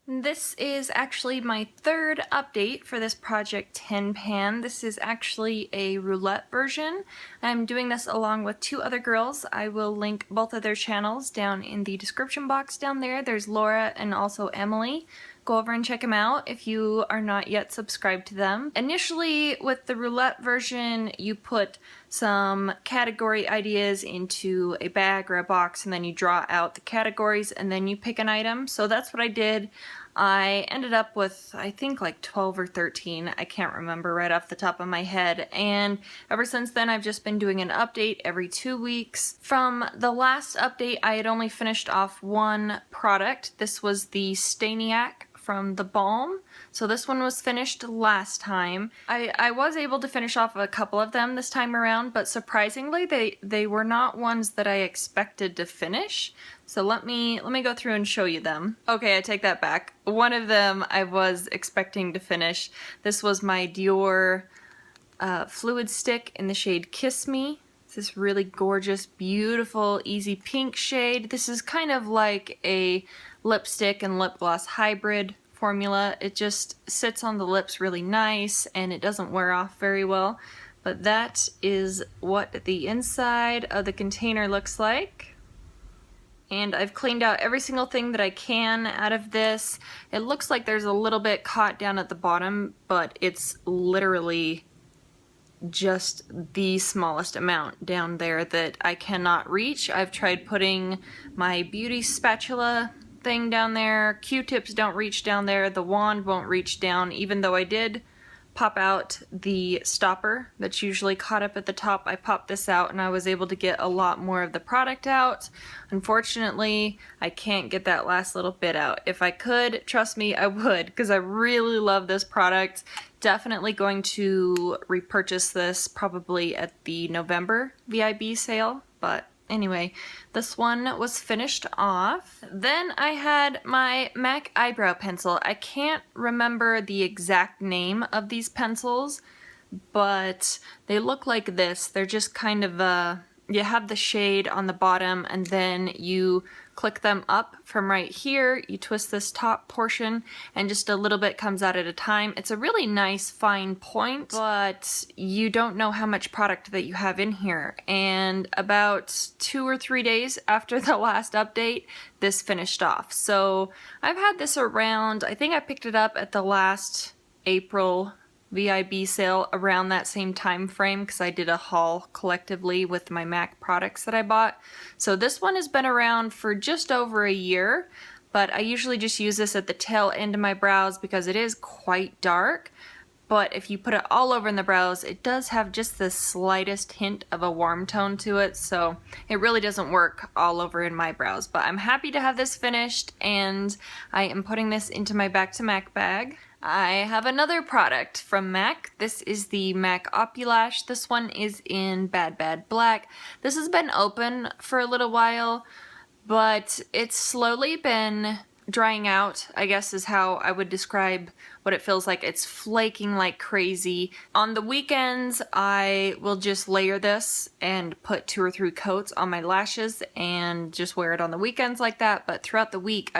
This is actually my third update for this Project 10 pan. This is actually a roulette version. I'm doing this along with two other girls. I will link both of their channels down in the description box down there. There's Laura and also Emily. Go over and check them out if you are not yet subscribed to them. Initially, with the roulette version, you put some category ideas into a bag or a box, and then you draw out the categories, and then you pick an item. So that's what I did. I ended up with, I think, like 12 or 13. I can't remember right off the top of my head. And ever since then, I've just been doing an update every 2 weeks. From the last update, I had only finished off one product. This was the Stainiac from the Balm. So this one was finished last time. I was able to finish off a couple of them this time around, but surprisingly they were not ones that I expected to finish. So let me go through and show you them. Okay, I take that back. One of them I was expecting to finish. This was my Dior FluidStick in the shade Kiss Me. It's this really gorgeous, beautiful, easy pink shade. This is kind of like a lipstick and lip gloss hybrid formula. It just sits on the lips really nice and it doesn't wear off very well. But that is what the inside of the container looks like. And I've cleaned out every single thing that I can out of this. It looks like there's a little bit caught down at the bottom, but it's literally just the smallest amount down there that I cannot reach. I've tried putting my beauty spatula thing down there. Q-tips don't reach down there. The wand won't reach down, even though I did pop out the stopper that's usually caught up at the top. I popped this out and I was able to get a lot more of the product out. Unfortunately, I can't get that last little bit out. If I could, trust me, I would, because I really love this product. Definitely going to repurchase this probably at the November VIB sale, but anyway, this one was finished off. Then I had my MAC Eyebrow Pencil. I can't remember the exact name of these pencils, but they look like this. They're just kind of you have the shade on the bottom and then you click them up from right here. You twist this top portion and just a little bit comes out at a time. It's a really nice fine point, but you don't know how much product that you have in here. And about 2 or 3 days after the last update, this finished off. So I've had this around, I think I picked it up at the last April VIB sale around that same time frame because I did a haul collectively with my MAC products that I bought. So this one has been around for just over a year, but I usually just use this at the tail end of my brows because it is quite dark. But if you put it all over in the brows, it does have just the slightest hint of a warm tone to it, so it really doesn't work all over in my brows. But I'm happy to have this finished, and I am putting this into my Back to MAC bag. I have another product from MAC. This is the MAC Opulash. This one is in Bad Bad Black. This has been open for a little while, but it's slowly been drying out, I guess is how I would describe what it feels like. It's flaking like crazy. On the weekends, I will just layer this and put 2 or 3 coats on my lashes and just wear it on the weekends like that. But throughout the week,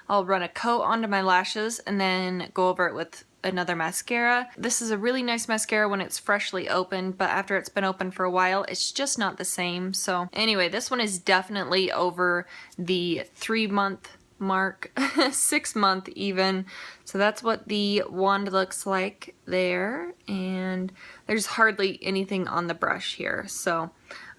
I'll run a coat onto my lashes and then go over it with another mascara. This is a really nice mascara when it's freshly opened, but after it's been open for a while, it's just not the same. So anyway, this one is definitely over the 3-month mark, 6 month even. So that's what the wand looks like there, and there's hardly anything on the brush here. So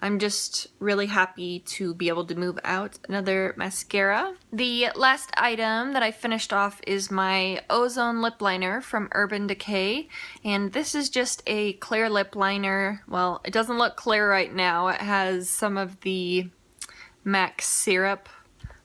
I'm just really happy to be able to move out another mascara. The last item that I finished off is my Ozone lip liner from Urban Decay, and this is just a clear lip liner. Well, it doesn't look clear right now. It has some of the MAC syrup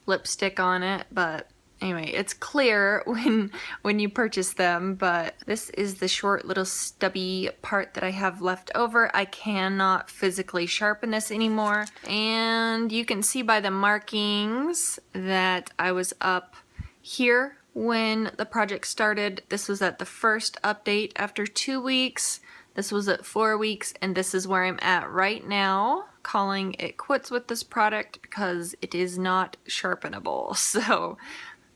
lipstick on it, but anyway, it's clear when you purchase them. But this is the short little stubby part that I have left over. I cannot physically sharpen this anymore, and you can see by the markings that I was up here when the project started. This was at the first update after 2 weeks. This was at 4 weeks, and this is where I'm at right now, calling it quits with this product because it is not sharpenable. So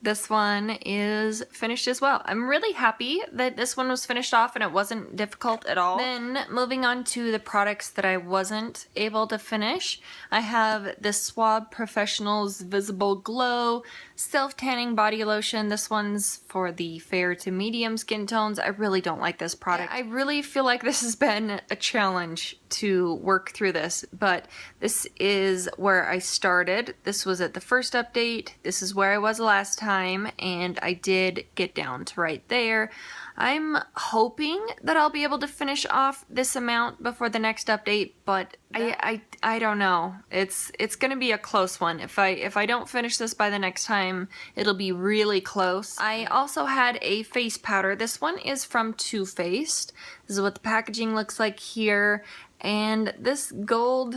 This one is finished as well. I'm really happy that this one was finished off and it wasn't difficult at all. Then moving on to the products that I wasn't able to finish, I have the Swab Professionals Visible Glow Self-Tanning Body Lotion. This one's for the fair to medium skin tones. I really don't like this product. I really feel like this has been a challenge to work through this, but this is where I started. This was at the first update. This is where I was last time, and I did get down to right there. I'm hoping that I'll be able to finish off this amount before the next update, but I don't know. It's gonna be a close one. If I don't finish this by the next time, it'll be really close. I also had a face powder. This one is from TooFaced. This is what the packaging looks like here, and this gold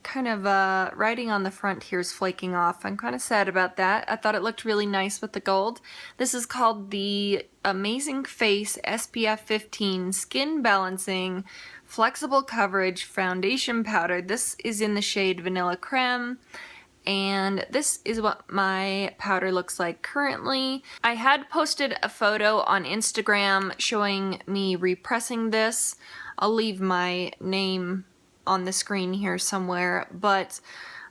kind of writing on the front here is flaking off. I'm kind of sad about that. I thought it looked really nice with the gold. This is called the Amazing Face SPF 15 Skin Balancing Flexible Coverage Foundation Powder. This is in the shade Vanilla Creme, and this is what my powder looks like currently. I had posted a photo on Instagram showing me repressing this. I'll leave my name on the screen here somewhere, but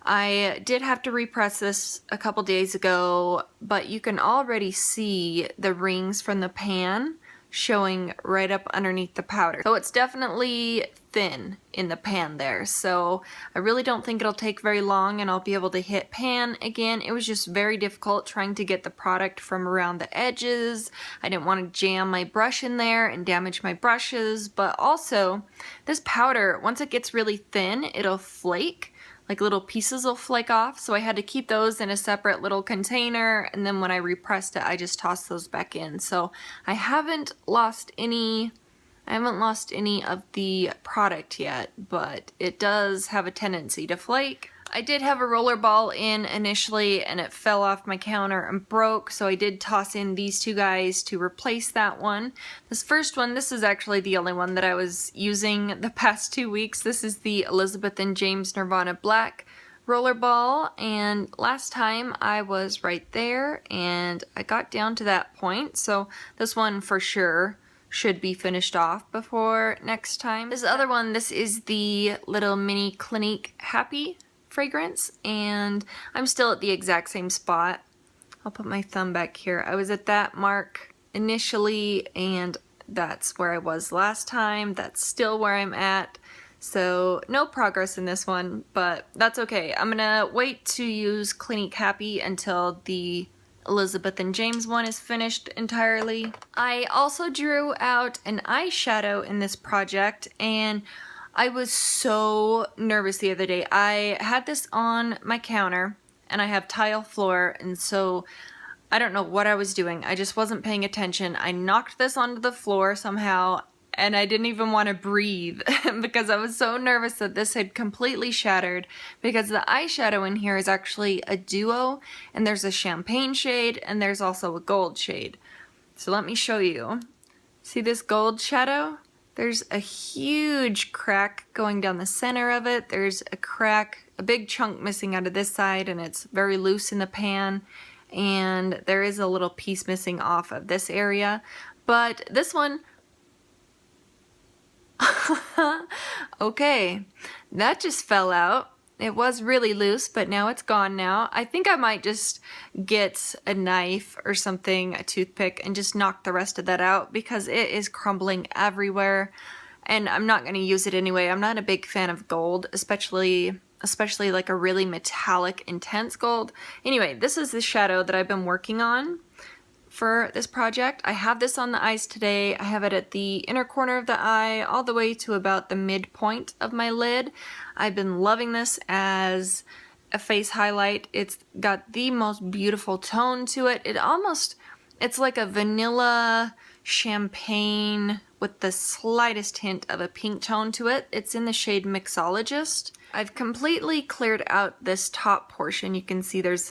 I did have to repress this a couple days ago, but you can already see the rings from the pan showing right up underneath the powder. So it's definitely thin in the pan there, so I really don't think it'll take very long and I'll be able to hit pan again. It was just very difficult trying to get the product from around the edges. I didn't want to jam my brush in there and damage my brushes, but also this powder, once it gets really thin, it'll flake. Like little pieces will flake off, so I had to keep those in a separate little container, and then when I repressed it, I just tossed those back in. So I haven't lost any of the product yet, but it does have a tendency to flake. I did have a rollerball in initially and it fell off my counter and broke, so I did toss in these two guys to replace that one. This first one, this is actually the only one that I was using the past 2 weeks. This is the Elizabeth and James Nirvana Black rollerball, and last time I was right there and I got down to that point, so this one for sure should be finished off before next time. This other one, this is the little mini Clinique Happy fragrance, and I'm still at the exact same spot. I'll put my thumb back here. I was at that mark initially, and that's where I was last time. That's still where I'm at. So no progress in this one, but that's okay. I'm gonna wait to use Clinique Happy until the Elizabeth and James one is finished entirely. I also drew out an eyeshadow in this project, and I was so nervous the other day. I had this on my counter and I have tile floor, and so I don't know what I was doing. I just wasn't paying attention. I knocked this onto the floor somehow and I didn't even want to breathe because I was so nervous that this had completely shattered, because the eyeshadow in here is actually a duo, and there's a champagne shade and there's also a gold shade. So let me show you. See this gold shadow? There's a huge crack going down the center of it. There's a crack, a big chunk missing out of this side, and it's very loose in the pan. And there is a little piece missing off of this area. But this one, okay, that just fell out. It was really loose, but now it's gone now. I think I might just get a knife or something, a toothpick, and just knock the rest of that out because it is crumbling everywhere. And I'm not going to use it anyway. I'm not a big fan of gold, especially like a really metallic, intense gold. Anyway, this is the shadow that I've been working on for this project. I have this on the eyes today. I have it at the inner corner of the eye all the way to about the midpoint of my lid. I've been loving this as a face highlight. It's got the most beautiful tone to it. It's like a vanilla champagne with the slightest hint of a pink tone to it. It's in the shade Mixologist. I've completely cleared out this top portion. You can see the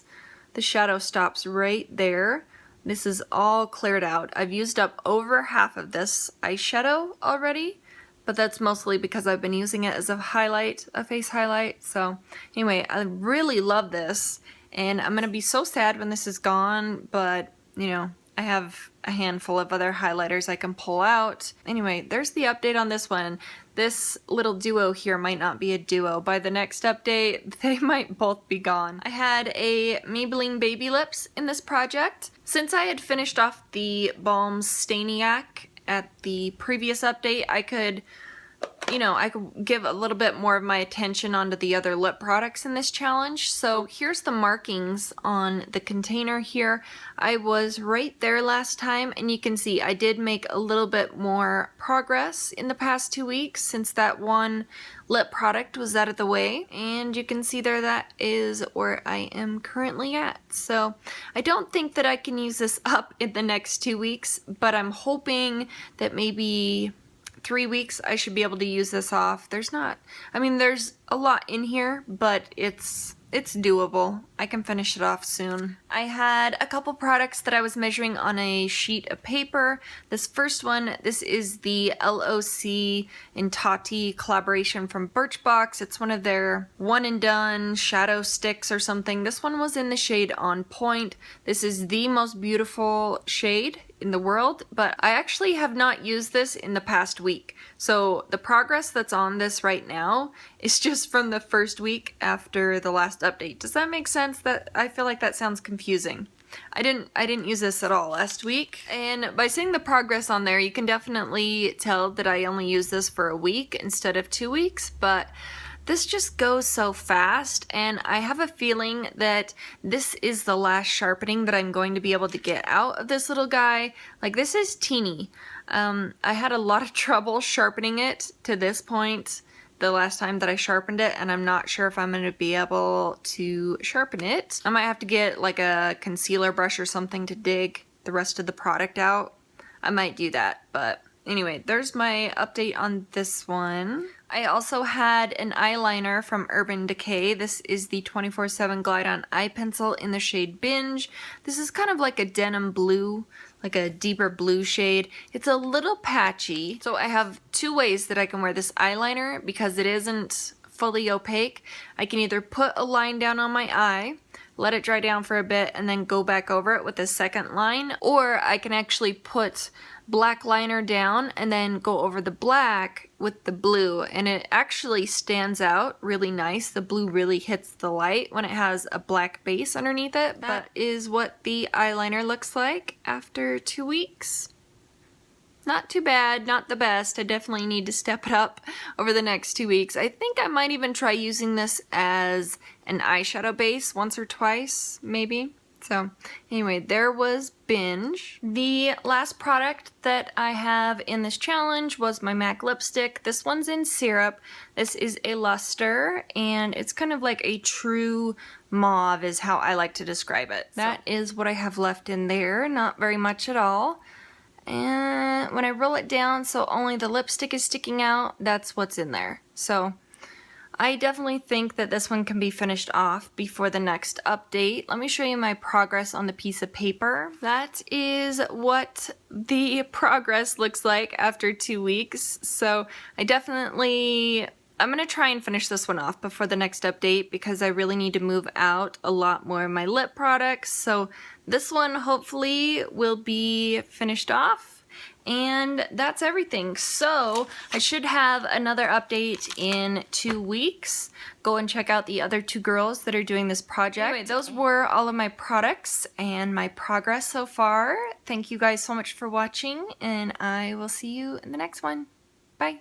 shadow stops right there. This is all cleared out. I've used up over half of this eyeshadow already, but that's mostly because I've been using it as a highlight, a face highlight. So anyway, I really love this, and I'm gonna be so sad when this is gone, but you know, I have a handful of other highlighters I can pull out. Anyway, there's the update on this one. This little duo here might not be a duo. By the next update, they might both be gone. I had a Maybelline Baby Lips in this project. Since I had finished off the Balm Stainiac at the previous update, I could give a little bit more of my attention onto the other lip products in this challenge. So here's the markings on the container here. I was right there last time, and you can see I did make a little bit more progress in the past 2 weeks since that one lip product was out of the way. And you can see there that is where I am currently at. So I don't think that I can use this up in the next 2 weeks, but I'm hoping that maybe 3 weeks I should be able to use this off. There's a lot in here, but it's doable. I can finish it off soon. I had a couple products that I was measuring on a sheet of paper. This first one, this is the LOC and Tati collaboration from Birchbox. It's one of their one and done shadow sticks or something. This one was in the shade On Point. This is the most beautiful shade in the world, but I actually have not used this in the past week. So the progress that's on this right now is just from the first week after the last update. Does that make sense? That I feel like that sounds confusing. I didn't use this at all last week, and by seeing the progress on there, you can definitely tell that I only used this for a week instead of 2 weeks, but this just goes so fast, and I have a feeling that this is the last sharpening that I'm going to be able to get out of this little guy. Like, this is teeny. I had a lot of trouble sharpening it to this point the last time that I sharpened it, and I'm not sure if I'm going to be able to sharpen it. I might have to get like a concealer brush or something to dig the rest of the product out. I might do that, but anyway, there's my update on this one. I also had an eyeliner from Urban Decay. This is the 24/7 Glide On Eye Pencil in the shade Binge. This is kind of like a denim blue, like a deeper blue shade. It's a little patchy, so I have 2 ways that I can wear this eyeliner because it isn't fully opaque. I can either put a line down on my eye, let it dry down for a bit, and then go back over it with a second line, or I can actually put black liner down and then go over the black with the blue, and it actually stands out really nice. The blue really hits the light when it has a black base underneath it. That is what the eyeliner looks like after 2 weeks. Not too bad, not the best. I definitely need to step it up over the next 2 weeks. I think I might even try using this as an eyeshadow base once or twice, maybe. So anyway, there was Binge. The last product that I have in this challenge was my MAC lipstick. This one's in syrup. This is a luster, and it's kind of like a true mauve is how I like to describe it. That is what I have left in there, not very much at all. And when I roll it down so only the lipstick is sticking out, that's what's in there. So I definitely think that this one can be finished off before the next update. Let me show you my progress on the piece of paper. That is what the progress looks like after 2 weeks. So I'm going to try and finish this one off before the next update because I really need to move out a lot more of my lip products. So this one hopefully will be finished off. And that's everything. So I should have another update in 2 weeks. Go and check out the other 2 girls that are doing this project. Anyway, those were all of my products and my progress so far. Thank you guys so much for watching, and I will see you in the next one. Bye.